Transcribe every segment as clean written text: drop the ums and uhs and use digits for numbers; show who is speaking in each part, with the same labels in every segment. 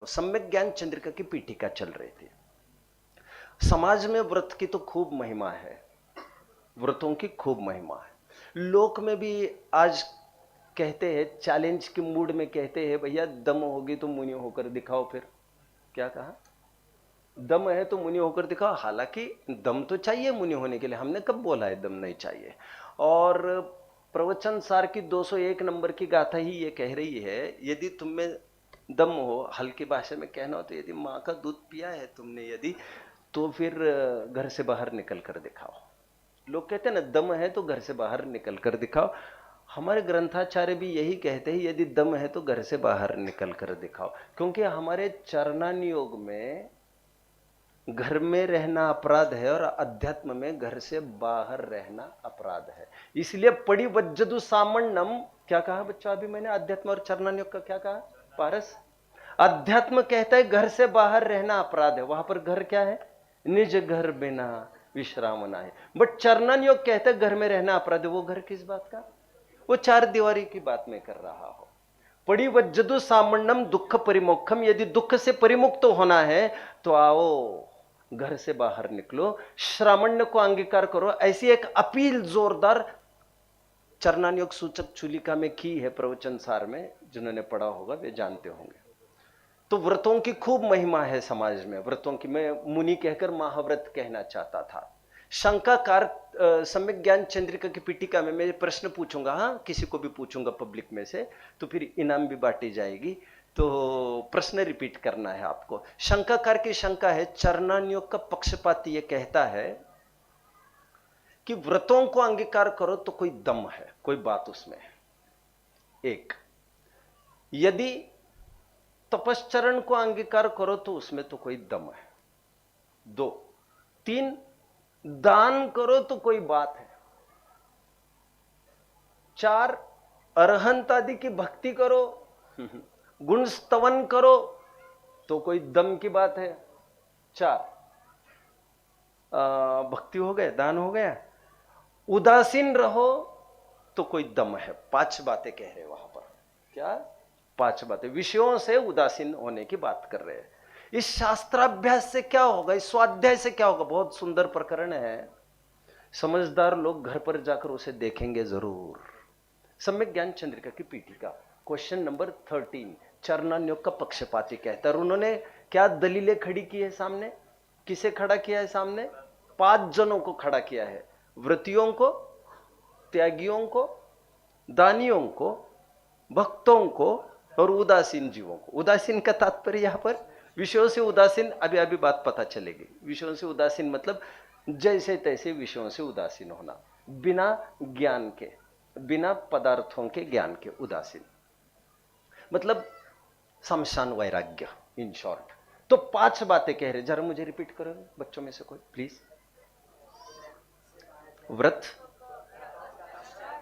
Speaker 1: सम्यक ज्ञान चंद्रिका की पीठिका चल रही थी। समाज में व्रत की तो खूब महिमा है, व्रतों की खूब महिमा है। लोक में भी आज कहते हैं, चैलेंज के मूड में कहते हैं, भैया दम होगी तो मुनि होकर दिखाओ। फिर क्या कहा? दम है तो मुनि होकर दिखाओ। हालांकि दम तो चाहिए मुनि होने के लिए, हमने कब बोला है दम नहीं चाहिए। और प्रवचन सार की 201 नंबर की गाथा ही ये कह रही है, यदि तुम में दम हो, हल्की भाषा में कहना हो तो यदि माँ का दूध पिया है तुमने यदि, तो फिर घर से बाहर निकल कर दिखाओ। लोग कहते हैं ना, दम है तो घर से बाहर निकल कर दिखाओ। हमारे ग्रंथाचार्य भी यही कहते हैं, यदि दम है तो घर से बाहर निकल कर दिखाओ। क्योंकि हमारे चरणानुयोग में घर में रहना अपराध है और अध्यात्म में घर से बाहर रहना अपराध है। इसलिए पड़ी वज्जदु सामण्यम, क्या कहा बच्चा अभी मैंने? अध्यात्म और चरणानुयोग का क्या कहा पारस? अध्यात्म कहता है घर से बाहर रहना अपराध है, वहां पर घर क्या है? निज घर बिना विश्राम ना है। बट चरणानुयोग कहता है घर में रहना अपराध है। वो घर किस बात का? वो चार दीवारी की बात में कर रहा हो। पड़ी वज्जदु सामण्यम दुख परिमोक्षम, यदि दुख से परिमुक्त होना है तो आओ घर से बाहर निकलो, श्रामण्य को अंगीकार करो। ऐसी एक अपील जोरदार चरणानुयोग सूचक चूलिका में की है प्रवचन सार में। जिन्होंने पढ़ा होगा वे जानते होंगे। तो व्रतों की खूब महिमा है समाज में। व्रतों की मैं मुनि कहकर महाव्रत कहना चाहता था। शंकाकार सम्यक ज्ञान चंद्रिका की पीठिका में मैं प्रश्न पूछूंगा, हाँ किसी को भी पूछूंगा पब्लिक में से, तो फिर इनाम भी बांटी जाएगी। तो प्रश्न रिपीट करना है आपको। शंकाकार की शंका है, चरणानुयोग का पक्षपाती ये कहता है कि व्रतों को अंगीकार करो तो कोई दम है, कोई बात उसमें है। एक, यदि तपश्चरण को अंगीकार करो तो उसमें तो कोई दम है। दो, तीन, दान करो तो कोई बात है। चार, अरहंत आदि की भक्ति करो, गुण स्तवन करो तो कोई दम की बात है। चार, भक्ति हो गए, दान हो गया। उदासीन रहो तो कोई दम है। पांच बातें कह रहे वहां पर। क्या? पांच बातें। विषयों से उदासीन होने की बात कर रहे हैं। इस शास्त्राभ्यास से क्या होगा, इस स्वाध्याय से क्या होगा? बहुत सुंदर प्रकरण है, समझदार लोग घर पर जाकर उसे देखेंगे जरूर। सम्यक ज्ञान चंद्रिका की पीठिका, क्वेश्चन नंबर 13, चरणानुयोग का पक्षपाती कहता है। और उन्होंने क्या दलीलें खड़ी की है सामने? किसे खड़ा किया है सामने? 5 जनों को खड़ा किया है। व्रतियों को, त्यागियों को, दानियों को, भक्तों को और उदासीन जीवों को। उदासीन का तात्पर्य यहां पर विषयों से उदासीन, अभी अभी बात पता चलेगी। विषयों से उदासीन मतलब जैसे तैसे विषयों से उदासीन होना, बिना ज्ञान के, बिना पदार्थों के ज्ञान के उदासीन, मतलब शमशान वैराग्य इन शॉर्ट। तो 5 बातें कह रहे, जरा मुझे रिपीट करो बच्चों में से कोई प्लीज। व्रत,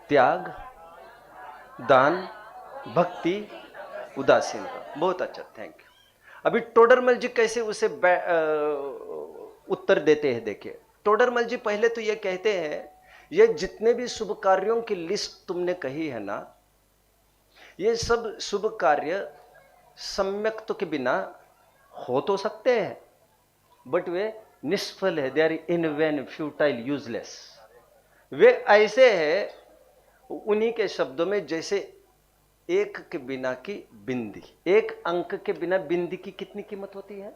Speaker 1: त्याग, दान, भक्ति, उदासीनता। बहुत अच्छा, थैंक यू। अभी टोडरमल जी कैसे उसे उत्तर देते हैं, देखिए। टोडरमल जी पहले तो ये कहते हैं, ये जितने भी शुभ कार्यों की लिस्ट तुमने कही है ना, ये सब शुभ कार्य सम्यक्त्व के बिना हो तो सकते हैं, बट वे निष्फल है। They are in vain, futile, useless. वे ऐसे है, उन्हीं के शब्दों में, जैसे एक के बिना की बिंदी। एक अंक के बिना बिंदी की कितनी कीमत होती है?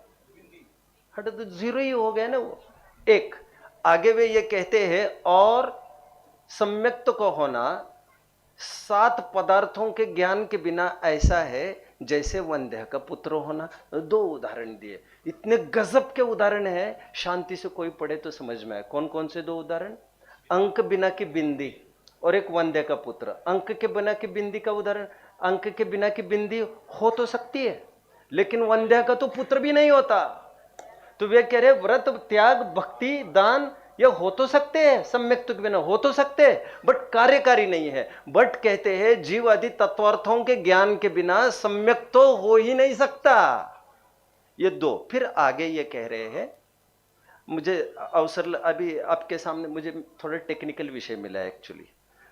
Speaker 1: हट, तो जीरो ही हो गया ना वो। एक, आगे वे ये कहते हैं, और सम्यक्त को होना 7 पदार्थों के ज्ञान के बिना ऐसा है जैसे वंध्य का पुत्र होना। 2 उदाहरण दिए, इतने गजब के उदाहरण है, शांति से कोई पढ़े तो समझ में आए। कौन कौन से 2 उदाहरण? अंक बिना की बिंदी और एक वंध्य का पुत्र। अंक के बिना की बिंदी का उदाहरण, अंक के बिना की बिंदी हो तो सकती है, लेकिन वंध्य का तो पुत्र भी नहीं होता। तो वे कह रहे व्रत, त्याग, भक्ति, दान ये हो तो सकते हैं, सम्यक के बिना हो तो सकते हैं, बट कार्यकारी नहीं है। बट कहते हैं जीव आदि तत्वार्थों के ज्ञान के बिना सम्यक तो हो ही नहीं सकता। ये 2। फिर आगे ये कह रहे हैं, मुझे अवसर अभी आपके सामने मुझे थोड़ा टेक्निकल विषय मिला है एक्चुअली।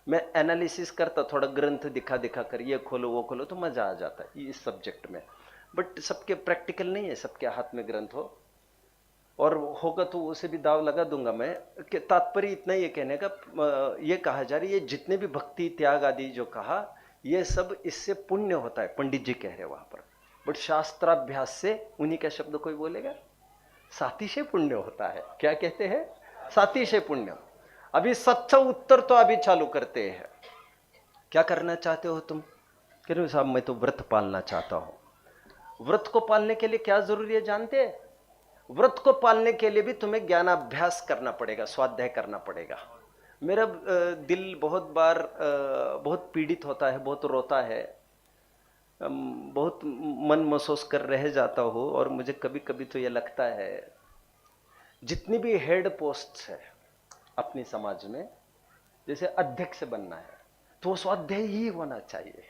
Speaker 1: मैं एनालिसिस करता, थोड़ा ग्रंथ दिखा दिखा कर, ये खोलो वो खोलो, तो मजा आ जाता है इस सब्जेक्ट में। बट सबके प्रैक्टिकल नहीं है, सबके हाथ में ग्रंथ हो, और होगा तो उसे भी दाव लगा दूंगा मैं। कि तात्पर्य इतना ये कहने का, ये कहा जा रही है जितने भी भक्ति त्याग आदि जो कहा, ये सब इससे पुण्य होता है, पंडित जी कह रहे वहां पर। बट शास्त्राभ्यास से, उन्हीं का शब्द कोई बोलेगा, सातिशय पुण्य होता है। क्या कहते हैं? सातिशय पुण्य। अभी सच्चा उत्तर तो अभी चालू करते हैं। क्या करना चाहते हो तुम? कह रहे हो साहब मैं तो व्रत पालना चाहता हूं। व्रत को पालने के लिए क्या जरूरी है जानते हैं? व्रत को पालने के लिए भी तुम्हें ज्ञानाभ्यास करना पड़ेगा, स्वाध्याय करना पड़ेगा। मेरा दिल बहुत बार बहुत पीड़ित होता है, बहुत रोता है, बहुत मन महसूस कर रह जाता हूँ। और मुझे कभी कभी तो ये लगता है, जितनी भी हेड पोस्ट है अपनी समाज में, जैसे अध्यक्ष बनना है तो वो स्वाध्याय ही होना चाहिए,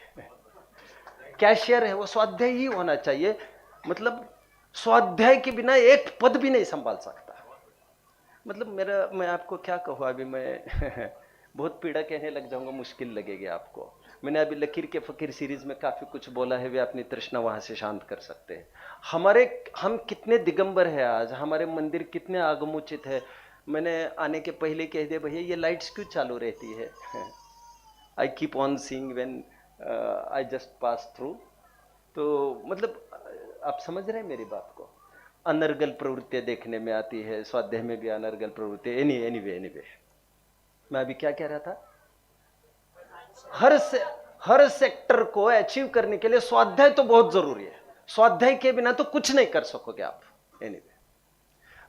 Speaker 1: कैशियर है वो स्वाध्याय ही होना चाहिए। मतलब स्वाध्याय के बिना एक पद भी नहीं संभाल सकता। मतलब मैं आपको क्या कहूँ, अभी मैं बहुत पीड़ा कहने लग जाऊंगा, मुश्किल लगेगी आपको। मैंने अभी लकीर के फकीर सीरीज में काफी कुछ बोला है, वे अपनी तृष्णा वहां से शांत कर सकते हैं। हम कितने दिगंबर है आज, हमारे मंदिर कितने आगमोचित है। मैंने आने के पहले कह दिया, भैया ये लाइट्स क्यों चालू रहती है? I keep on seeing when I just pass through. तो मतलब आप समझ रहे हैं मेरी बात को। अनर्गल प्रवृत्तियां देखने में आती है, स्वाध्याय में भी अनर्गल प्रवृत्ति। एनीवे मैं अभी क्या कह रहा था? हर सेक्टर को अचीव करने के लिए स्वाध्याय तो बहुत जरूरी है। स्वाध्याय के बिना तो कुछ नहीं कर सकोगे आप। एनीवे,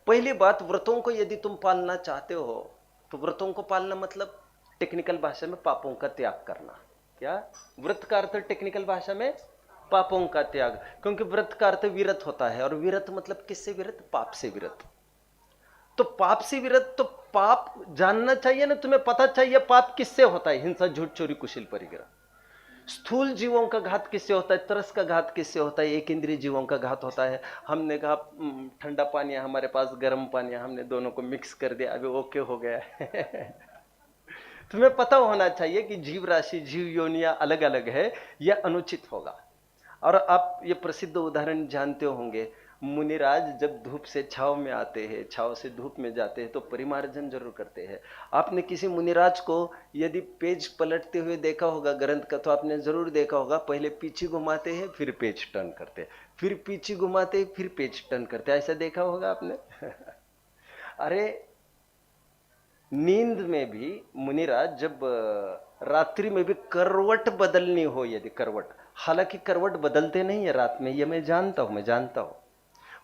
Speaker 1: पहली बात, व्रतों को यदि तुम पालना चाहते हो तो व्रतों को पालना मतलब टेक्निकल भाषा में पापों का त्याग करना। क्या व्रत का अर्थ टेक्निकल भाषा में? पापों का त्याग। क्योंकि व्रत का अर्थ विरत होता है, और विरत मतलब किससे विरत? पाप से विरत। तो पाप से विरत, तो पाप जानना चाहिए ना, तुम्हें पता चाहिए पाप किससे होता है। हिंसा, झूठ, चोरी, कुशील, परिग्रह। स्थूल जीवों का घात किससे होता है? तरस का घात किससे होता है? एक इंद्रिय जीवों का घात होता है। हमने कहा ठंडा पानी है हमारे पास, गर्म पानी है, हमने दोनों को मिक्स कर दिया, अभी ओके हो गया है। तुम्हें पता होना चाहिए कि जीव राशि, जीव योनियां अलग अलग है, यह अनुचित होगा। और आप ये प्रसिद्ध उदाहरण जानते होंगे, मुनिराज जब धूप से छाव में आते हैं, छाव से धूप में जाते हैं, तो परिमार्जन जरूर करते हैं। आपने किसी मुनिराज को यदि पेज पलटते हुए देखा होगा ग्रंथ का, तो आपने जरूर देखा होगा, पहले पीछे घुमाते हैं, फिर पेज टर्न करते हैं, फिर पीछे घुमाते हैं, फिर पेज टर्न करते हैं। ऐसा देखा होगा आपने? अरे नींद में भी मुनिराज जब रात्रि में भी करवट बदलनी हो, यदि करवट, हालांकि करवट बदलते नहीं है रात में, ये मैं जानता हूं,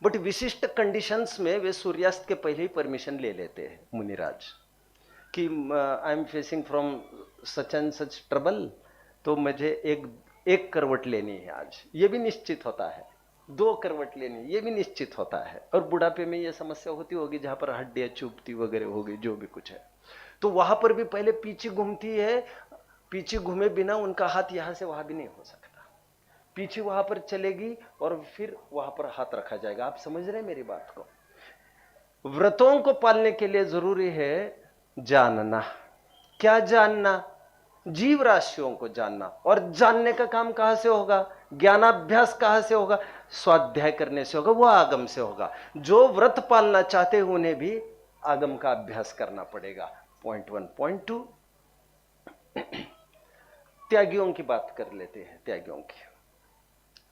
Speaker 1: बट विशिष्ट कंडीशंस में वे सूर्यास्त के पहले ही परमिशन ले लेते हैं मुनिराज कि I am facing from such and such trouble, तो मुझे एक करवट लेनी है आज, ये भी निश्चित होता है। 2 करवट लेनी, ये भी निश्चित होता है। और बुढ़ापे में ये समस्या होती होगी जहां पर हड्डियां चुभती वगैरह होगी, जो भी कुछ है, तो वहां पर भी पहले पीछे घूमती है। पीछे घूमे बिना उनका हाथ यहां से वहां भी नहीं हो सकता, पीछे वहां पर चलेगी और फिर वहां पर हाथ रखा जाएगा। आप समझ रहे हैं मेरी बात को? व्रतों को पालने के लिए जरूरी है जानना। क्या जानना? जीव राशियों को जानना। और जानने का काम कहां से होगा? ज्ञानाभ्यास कहां से होगा? स्वाध्याय करने से होगा, वो आगम से होगा। जो व्रत पालना चाहते हैं उन्हें भी आगम का अभ्यास करना पड़ेगा। पॉइंट 1। पॉइंट 2, त्यागियों की बात कर लेते हैं। त्यागियों की,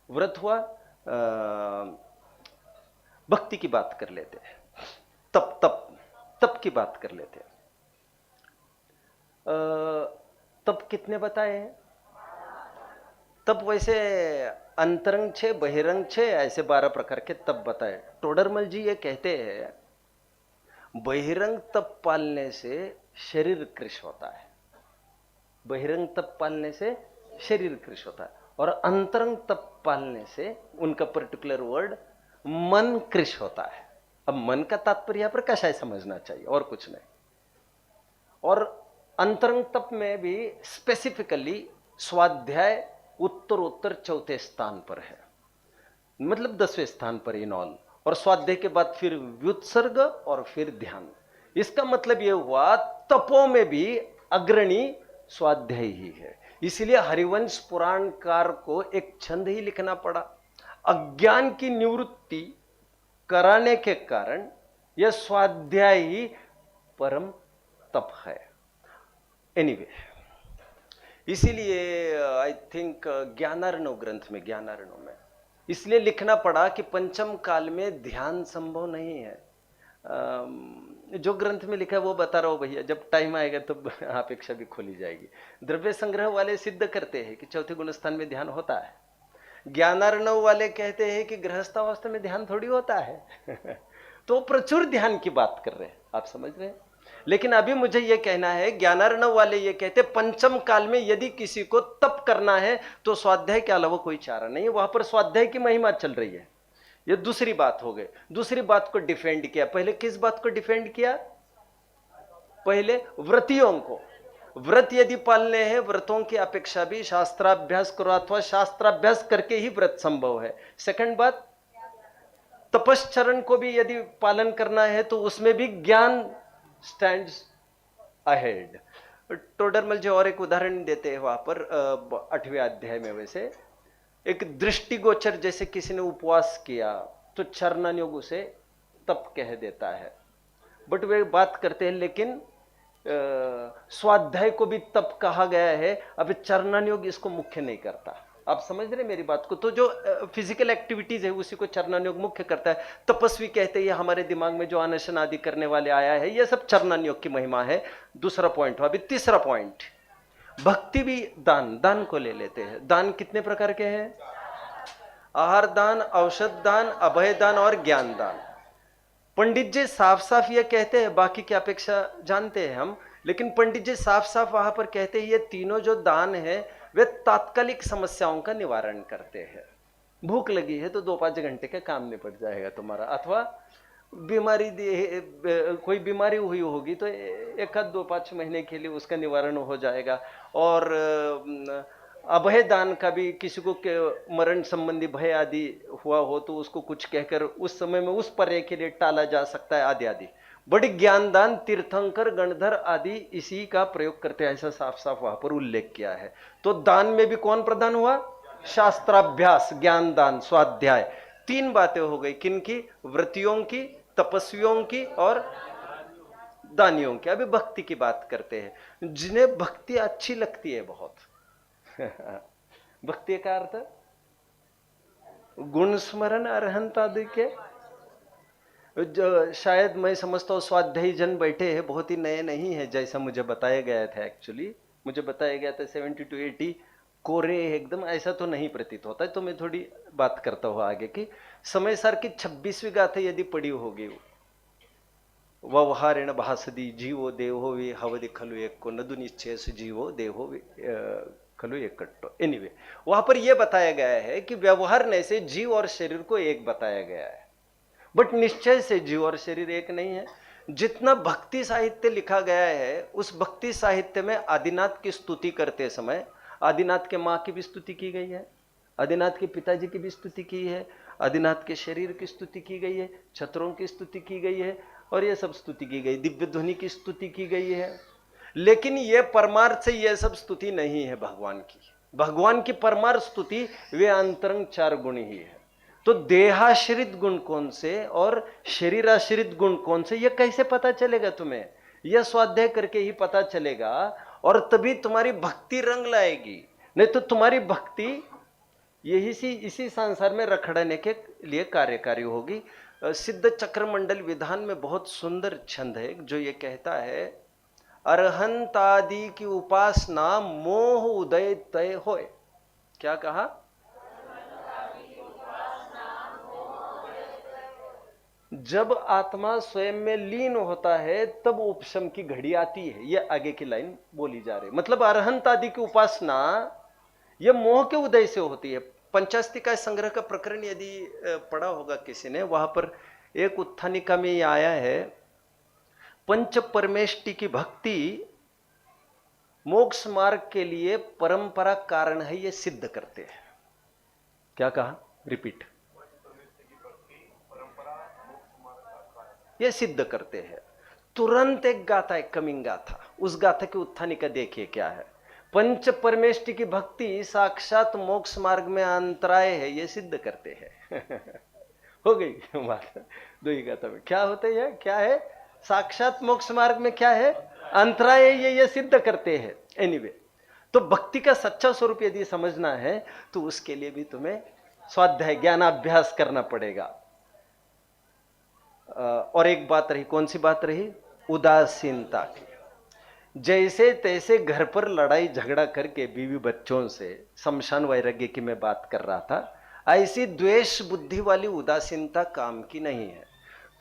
Speaker 1: व्रत हुआ, भक्ति की बात कर लेते हैं, तप की बात कर लेते हैं। तप कितने बताए हैं? तप वैसे अंतरंग छे, बहिरंग छे, ऐसे 12 प्रकार के तप बताए। टोडरमल जी ये कहते हैं, बहिरंग तप पालने से शरीर कृश होता है, बहिरंग तप पालने से शरीर कृश होता है, और अंतरंग तप पालने से, उनका पर्टिकुलर वर्ड, मन कृश होता है। अब मन का तात्पर्य यहां पर कशाय समझना चाहिए, और कुछ नहीं। और अंतरंग तप में भी स्पेसिफिकली स्वाध्याय उत्तरोत्तर 4थे स्थान पर है, मतलब 10वें स्थान पर इन ऑल। और स्वाध्याय के बाद फिर व्युत्सर्ग और फिर ध्यान। इसका मतलब यह हुआ तपों में भी अग्रणी स्वाध्याय ही है। इसलिए हरिवंश पुराणकार को एक छंद ही लिखना पड़ा। अज्ञान की निवृत्ति कराने के कारण यह स्वाध्याय ही परम तप है। एनीवे, इसीलिए आई थिंक ज्ञानार्णव ग्रंथ में, ज्ञानार्णव में इसलिए लिखना पड़ा कि पंचम काल में ध्यान संभव नहीं है। जो ग्रंथ में लिखा है वो बता रहा हूं भैया, जब टाइम आएगा तब अपेक्षा भी खोली जाएगी। द्रव्य संग्रह वाले सिद्ध करते हैं कि चौथे गुण स्थान में ध्यान होता है। ज्ञानार्णव वाले कहते हैं कि गृहस्थावस्था में ध्यान थोड़ी होता है तो प्रचुर ध्यान की बात कर रहे हैं, आप समझ रहे हैं। लेकिन अभी मुझे यह कहना है, ज्ञानार्णव वाले ये कहते पंचम काल में यदि किसी को तप करना है तो स्वाध्याय के अलावा कोई चारा नहीं है। वहां पर स्वाध्याय की महिमा चल रही है। ये दूसरी बात हो गई। दूसरी बात को डिफेंड किया। पहले किस बात को डिफेंड किया? पहले व्रतियों को। व्रत यदि पालने हैं, व्रतों की अपेक्षा भी शास्त्राभ्यास करो, अथवा शास्त्राभ्यास करके ही व्रत संभव है। सेकंड बात, तपश्चरण को भी यदि पालन करना है तो उसमें भी ज्ञान स्टैंड्स अहेड। टोडरमल जी और एक उदाहरण देते हैं वहां पर 8वें अध्याय में। वैसे एक दृष्टिगोचर, जैसे किसी ने उपवास किया तो चरणान योग उसे तप कह देता है, बट वे बात करते हैं लेकिन स्वाध्याय को भी तप कहा गया है। अब चरणान योग इसको मुख्य नहीं करता। आप समझ रहे मेरी बात को? तो जो फिजिकल एक्टिविटीज है उसी को चरणान योग मुख्य करता है। तपस्वी कहते हैं हमारे दिमाग में जो अनशन आदि करने वाले आया है, ये सब चरणान योग की महिमा है। दूसरा पॉइंट हुआ। अभी तीसरा पॉइंट, भक्ति भी दान। दान को ले लेते हैं। दान कितने प्रकार के हैं? आहार दान, औषध दान, अभय दान और ज्ञान दान। पंडित जी साफ साफ ये कहते हैं, बाकी की अपेक्षा जानते हैं हम, लेकिन पंडित जी साफ साफ वहां पर कहते हैं ये तीनों जो दान है वे तात्कालिक समस्याओं का निवारण करते हैं। भूख लगी है तो 2-5 घंटे का काम निपट जाएगा तुम्हारा, अथवा बीमारी कोई बीमारी हुई होगी तो 1-2-5 महीने के लिए उसका निवारण हो जाएगा। और अभय दान का भी, किसी को मरण संबंधी भय आदि हुआ हो तो उसको कुछ कहकर उस समय में उस पर्याय के लिए टाला जा सकता है, आदि आदि। बड़ी ज्ञानदान, तीर्थंकर, गणधर आदि इसी का प्रयोग करते हैं, ऐसा साफ साफ वहां पर उल्लेख किया है। तो दान में भी कौन प्रधान हुआ? शास्त्राभ्यास, ज्ञानदान, स्वाध्याय। 3 बातें हो गई। किनकी? व्रतियों की, तपस्वियों की और दानियों की। अभी भक्ति की बात करते हैं। जिन्हें भक्ति अच्छी लगती है बहुत भक्ति का अर्थ गुण स्मरण अरहंत आदि के, जो शायद मैं समझता हूँ स्वाध्यायी जन बैठे हैं, बहुत ही नए नहीं है जैसा मुझे बताया गया था। एक्चुअली मुझे बताया गया था 70 to 80 कोरे एकदम, ऐसा तो नहीं प्रतीत होता है। तो मैं थोड़ी बात करता हूँ आगे की। समय सार की 26वीं गाथा यदि पड़ी होगी, व्यवहारेण भासदी जीवो देहो वे हवदि खलु एक को नदु निश्चय से जीवो देहो खलु एक कट्टो। एनीवे, वहां पर यह बताया गया है कि व्यवहार से जीव और शरीर को एक बताया गया है, बट निश्चय से जीव और शरीर एक नहीं है। जितना भक्ति साहित्य लिखा गया है, उस भक्ति साहित्य में आदिनाथ की स्तुति करते समय आदिनाथ के माँ की भी स्तुति की गई है, आदिनाथ के पिताजी की भी स्तुति की है, आदिनाथ के शरीर की स्तुति की गई है, छत्रों की स्तुति की गई है, और ये सब स्तुति की गई, दिव्य ध्वनि की स्तुति की गई है। लेकिन ये परमार्थ से ये सब स्तुति नहीं है भगवान की। भगवान की परमार्थ स्तुति वे अंतरंग 4 गुण ही है। तो देहाश्रित गुण कौन से और शरीराश्रित गुण कौन से, ये कैसे पता चलेगा तुम्हें? यह स्वाध्याय करके ही पता चलेगा, और तभी तुम्हारी भक्ति रंग लाएगी। नहीं तो तुम्हारी भक्ति इसी संसार में रखड़ने के लिए कार्यकारी होगी। सिद्ध चक्र मंडल विधान में बहुत सुंदर छंद है जो ये कहता है, अरहंत आदि की उपासना मोह उदय तय होए। क्या कहा? जब आत्मा स्वयं में लीन होता है तब उपशम की घड़ी आती है। यह आगे की लाइन बोली जा रही। मतलब अरहंत आदि की उपासना यह मोह के उदय से होती है। पंचास्तिका संग्रह का प्रकरण यदि पढ़ा होगा किसी ने, वहां पर एक उत्थानिका में यह आया है, पंच परमेष्टि की भक्ति मोक्ष मार्ग के लिए परंपरा कारण है, यह सिद्ध करते हैं। क्या कहा? रिपीट। यह सिद्ध करते हैं। तुरंत एक गाथा है, कमिंग गाथा, उस गाथा की उत्थानिका देखिए क्या है। पंच परमेष्टि की भक्ति साक्षात मोक्ष मार्ग में अंतराय है, ये सिद्ध करते हैं। हो गई बात। दो ही गाथा में क्या होते हैं, क्या है, साक्षात मोक्ष मार्ग में क्या है, अंतराय है, ये सिद्ध करते हैं। एनीवे, तो भक्ति का सच्चा स्वरूप यदि समझना है तो उसके लिए भी तुम्हें स्वाध्याय ज्ञानाभ्यास करना पड़ेगा। और एक बात रही, कौन सी बात रही, उदासीनता की। जैसे तैसे घर पर लड़ाई झगड़ा करके बीवी बच्चों से शमशान वैराग्य की मैं बात कर रहा था, ऐसी द्वेष बुद्धि वाली उदासीनता काम की नहीं है।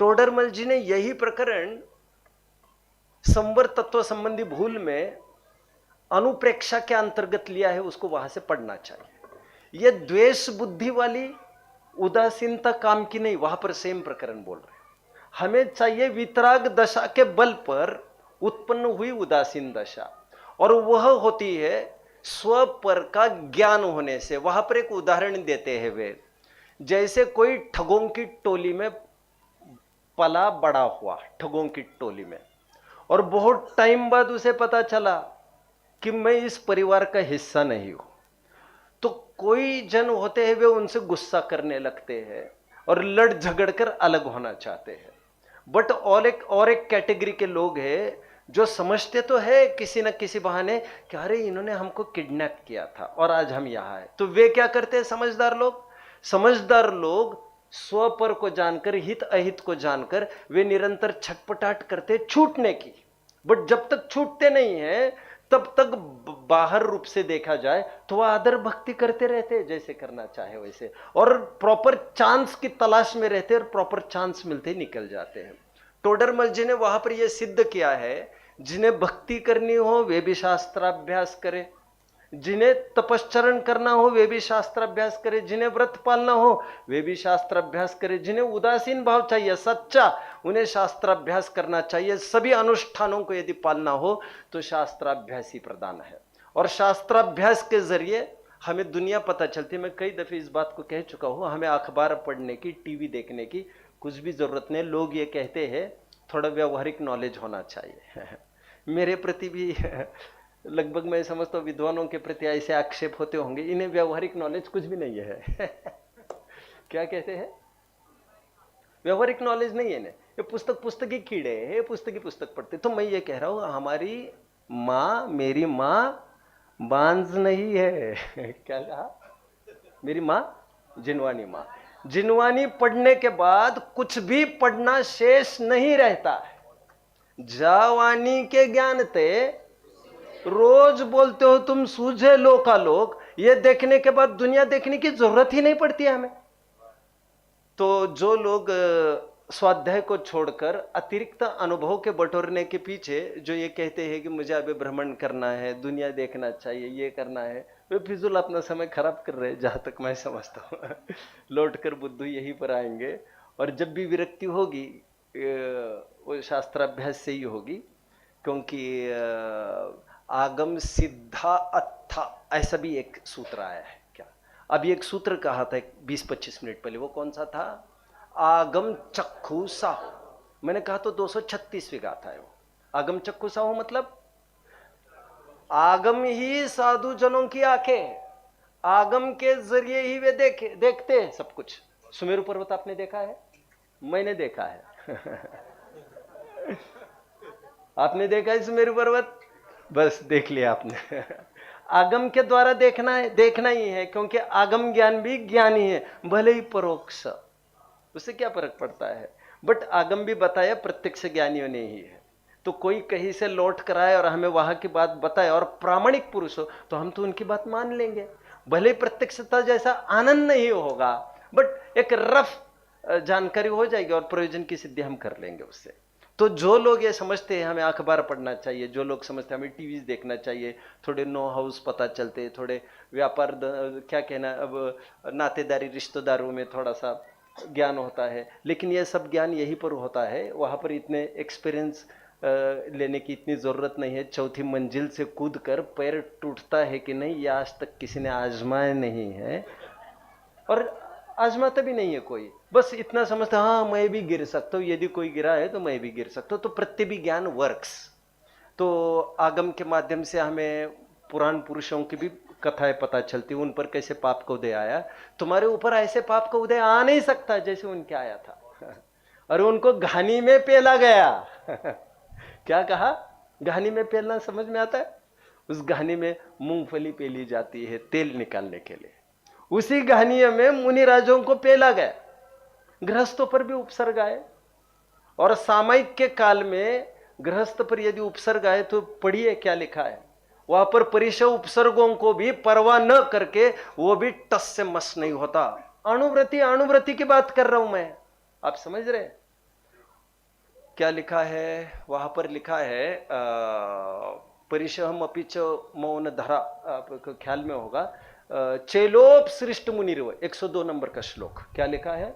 Speaker 1: टोडरमल जी ने यही प्रकरण संवर तत्व संबंधी भूल में अनुप्रेक्षा के अंतर्गत लिया है, उसको वहां से पढ़ना चाहिए। यह द्वेष बुद्धि वाली उदासीनता काम की नहीं, वहां पर सेम प्रकरण बोल रहे हैं। हमें चाहिए वितराग दशा के बल पर उत्पन्न हुई उदासीन दशा, और वह होती है स्व पर का ज्ञान होने से। वहां पर एक उदाहरण देते हैं वे, जैसे कोई ठगों की टोली में पला बड़ा हुआ, ठगों की टोली में, और बहुत टाइम बाद उसे पता चला कि मैं इस परिवार का हिस्सा नहीं हूं, तो कोई जन होते हैं वे उनसे गुस्सा करने लगते हैं और लड़ झगड़ कर अलग होना चाहते हैं। बट और एक कैटेगरी के लोग हैं जो समझते तो है किसी न किसी बहाने कि अरे इन्होंने हमको किडनैप किया था और आज हम यहां हैं, तो वे क्या करते हैं, समझदार लोग स्व पर को जानकर, हित अहित को जानकर वे निरंतर छटपटाट करते छूटने की। बट जब तक छूटते नहीं है तब तक बाहर रूप से देखा जाए तो वह आदर भक्ति करते रहते हैं जैसे करना चाहे वैसे, और प्रॉपर चांस की तलाश में रहते हैं और प्रॉपर चांस मिलते निकल जाते हैं। टोडरमल जी ने वहां पर यह सिद्ध किया है, जिन्हें भक्ति करनी हो वे भी शास्त्राभ्यास करें, जिन्हें तपश्चरण करना हो वे भी शास्त्राभ्यास करें, जिन्हें व्रत पालना हो वे भी शास्त्राभ्यास करें, जिन्हें उदासीन भाव चाहिए सच्चा उन्हें शास्त्राभ्यास करना चाहिए। सभी अनुष्ठानों को यदि पालना हो तो शास्त्राभ्यास ही प्रदान है, और शास्त्राभ्यास के जरिए हमें दुनिया पता चलती है। मैं कई दफे इस बात को कह चुका हूं, हमें अखबार पढ़ने की, टीवी देखने की कुछ भी जरूरत नहीं। लोग ये कहते हैं थोड़ा व्यवहारिक नॉलेज होना चाहिए। मेरे प्रति भी लगभग मैं समझता हूं विद्वानों के प्रति ऐसे आक्षेप होते होंगे, इन्हें व्यवहारिक नॉलेज कुछ भी नहीं है। क्या कहते हैं, व्यवहारिक नॉलेज नहीं है इन्हें, ये पुस्तक ही कीड़े हैं, पुस्तक पढ़ते। तो मैं ये कह रहा हूं हमारी माँ, मेरी माँ बांझ नहीं है। क्या कहा, मेरी माँ जिनवानी पढ़ने के बाद कुछ भी पढ़ना शेष नहीं रहता है। जावानी के ज्ञान ते रोज बोलते हो तुम सूझे लोकालोक, ये देखने के बाद दुनिया देखने की जरूरत ही नहीं पड़ती है हमें। तो जो लोग स्वाध्याय को छोड़कर अतिरिक्त अनुभव के बटोरने के पीछे जो ये कहते हैं कि मुझे अभी भ्रमण करना है, दुनिया देखना चाहिए, ये करना है, वे फिजूल अपना समय खराब कर रहे हैं जहां तक मैं समझता हूँ। लौट कर बुद्धू यहीं पर आएंगे, और जब भी विरक्ति होगी वो शास्त्राभ्यास से ही होगी, क्योंकि आगम सिद्धा अत्था ऐसा भी एक सूत्र आया है। क्या अभी एक सूत्र कहा था 20-25 मिनट पहले, वो कौन सा था, आगम चक्षु साहू। मैंने कहा तो 236वीं गाथा है वो। आगम चक्षु साहू मतलब आगम ही साधु जनों की आंखें, आगम के जरिए ही वे देखते हैं सब कुछ। सुमेरु पर्वत आपने देखा है, मैंने देखा है। आपने देखा है सुमेरु पर्वत, बस देख लिया आपने। आगम के द्वारा देखना ही है, क्योंकि आगम ज्ञान भी ज्ञान ही है, भले ही परोक्ष, उससे क्या फर्क पड़ता है। बट आगम भी बताया प्रत्यक्ष ज्ञानियों ने ही है। तो कोई कहीं से लौट कर आए और हमें वहां की बात बताए और प्रामाणिक पुरुष हो तो हम तो उनकी बात मान लेंगे, भले ही प्रत्यक्षता जैसा आनंद नहीं होगा, बट एक रफ जानकारी हो जाएगी और प्रयोजन की सिद्धि हम कर लेंगे उससे। तो जो लोग ये समझते हैं हमें अखबार पढ़ना चाहिए, जो लोग समझते हैं हमें टीवी देखना चाहिए, थोड़े नो हाउस पता चलते, थोड़े व्यापार क्या कहना, अब नातेदारी रिश्तेदारों में थोड़ा सा ज्ञान होता है, लेकिन यह सब ज्ञान यहीं पर होता है, वहां पर इतने एक्सपीरियंस लेने की इतनी जरूरत नहीं है। चौथी मंजिल से कूद कर पैर टूटता है कि नहीं, यह आज तक किसी ने आजमाया नहीं है और आजमाता भी नहीं है कोई। बस इतना समझता हाँ मैं भी गिर सकता हूं, यदि कोई गिरा है तो मैं भी गिर सकता हूं। तो प्रत्यभिज्ञान वर्क्स। तो आगम के माध्यम से हमें पुराण पुरुषों की भी कथाएं पता चलती, उन पर कैसे पाप का उदय आया। तुम्हारे ऊपर ऐसे पाप का उदय आ नहीं सकता जैसे उनके आया था। और उनको घानी में पेला गया। क्या कहा? घानी में पेलना समझ में आता है? उस घानी में मूंगफली पेली जाती है तेल निकालने के लिए। उसी घानी में मुनिराजों को पेला गया। गृहस्थों पर भी उपसर्ग आए, और सामयिक के काल में गृहस्थ पर यदि उपसर्ग आए तो पढ़िए क्या लिखा है वहां पर। परिचय उपसर्गों को भी परवाह न करके वो भी टस से मस नहीं होता। अणुव्रति अणुव्रति की बात कर रहा हूं मैं, आप समझ रहे? क्या लिखा है वहां पर? लिखा है परिशहम अपिच मौन धरा, आपको ख्याल में होगा। चेलोप श्रेष्ठ मुनिर्व, 102 नंबर का श्लोक। क्या लिखा है?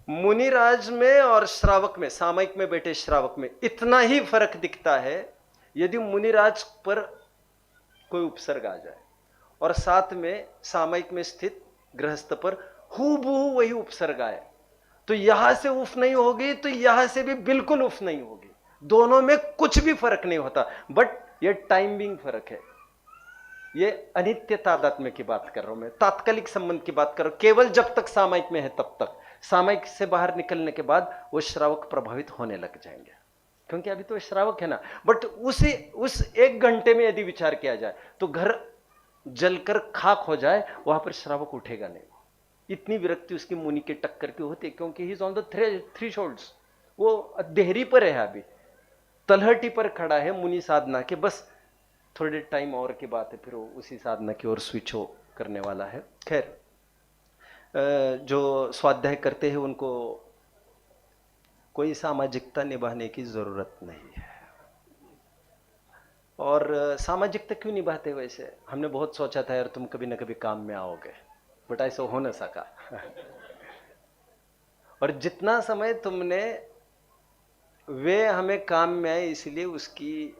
Speaker 1: मुनिराज में और श्रावक में, सामयिक में बैठे श्रावक में इतना ही फर्क दिखता है। यदि मुनिराज पर कोई उपसर्ग आ जाए और साथ में सामयिक में स्थित गृहस्थ पर हूबहू वही उपसर्ग आए, तो यहां से उफ नहीं होगी तो यहां से भी बिल्कुल उफ नहीं होगी। दोनों में कुछ भी फर्क नहीं होता। बट ये टाइमिंग फर्क है। ये अनित्य तादात्म्य की बात कर रहा हूं मैं, तात्कालिक संबंध की बात कर रहा हूं। केवल जब तक सामयिक में है तब तक। सामयिक से बाहर निकलने के बाद वो श्रावक प्रभावित होने लग जाएंगे, क्योंकि अभी तो श्रावक है ना। बट उस 1 घंटे में यदि विचार किया जाए तो घर जलकर खाक हो जाए, वहां पर श्रावक उठेगा नहीं। इतनी विरक्ति उसकी मुनि के टक्कर की होती है, क्योंकि he is on the thresholds. वो देहरी पर है, अभी तलहटी पर खड़ा है मुनि साधना के। बस थोड़े टाइम और की बात है, फिर वो उसी साधना की ओर स्विच हो करने वाला है। खैर, जो स्वाध्याय करते हैं उनको कोई सामाजिकता निभाने की जरूरत नहीं है। और सामाजिकता क्यों निभाते? वैसे हमने बहुत सोचा था यार तुम कभी ना कभी काम में आओगे, बट ऐसा हो न सका। और जितना समय तुमने वे हमें काम में आए इसलिए उसकी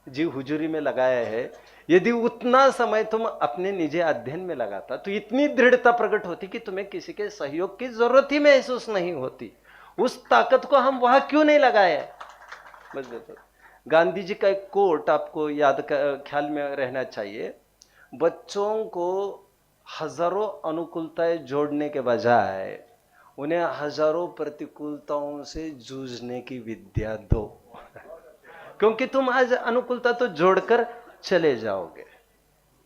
Speaker 1: जी हुजूरी में लगाया है, यदि उतना समय तुम अपने निजी अध्ययन में लगाता तो इतनी दृढ़ता प्रकट होती कि तुम्हें किसी के सहयोग की जरूरत ही महसूस नहीं होती। उस ताकत को हम वहां क्यों नहीं लगाए? बस देखो, गांधी जी का एक कोट आपको याद ख्याल में रहना चाहिए। बच्चों को हजारों अनुकूलताएं जोड़ने के बजाय उन्हें हजारों प्रतिकूलताओं से जूझने की विद्या दो। क्योंकि तुम आज अनुकूलता तो जोड़कर चले जाओगे,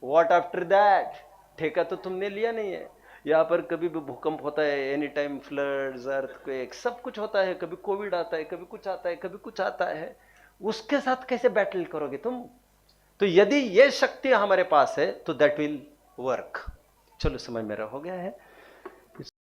Speaker 1: व्हाट आफ्टर दैट? ठेका तो तुमने लिया नहीं है। यहाँ पर कभी भी भूकंप होता है, एनी टाइम फ्लड्स, अर्थक्वेक, सब कुछ होता है। कभी कोविड आता है, कभी कुछ आता है, कभी कुछ आता है। उसके साथ कैसे बैटल करोगे तुम? तो यदि ये शक्ति हमारे पास है तो दैट विल वर्क। चलो, समय मेरा हो गया है।